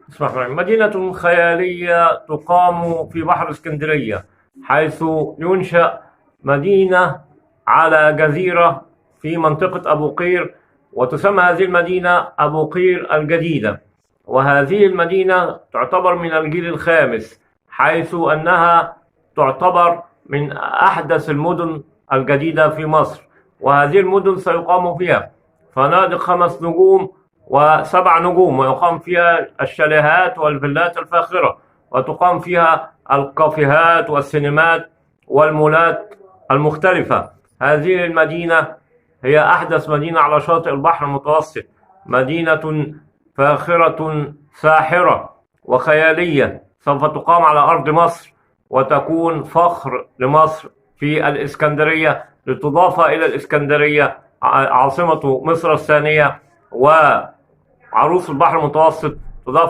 بسم الله الرحمن الرحيم. مدينة خيالية تقام في بحر اسكندرية، حيث ينشأ مدينة على جزيرة في منطقة أبو قير، وتسمى هذه المدينة أبو قير الجديدة. وهذه المدينة تعتبر من الجيل الخامس، حيث أنها تعتبر من أحدث المدن الجديدة في مصر. وهذه المدن سيقام فيها فنادق 5 نجوم و7 نجوم، ويقام فيها الشاليهات والفيلات الفاخرة، وتقام فيها الكافيهات والسينمات والمولات المختلفة. هذه المدينة هي أحدث مدينة على شاطئ البحر المتوسط، مدينة فاخرة ساحرة وخيالية، سوف تقام على أرض مصر، وتكون فخر لمصر في الإسكندرية، لتضاف إلى الإسكندرية عاصمة مصر الثانية وعروس البحر المتوسط، تضاف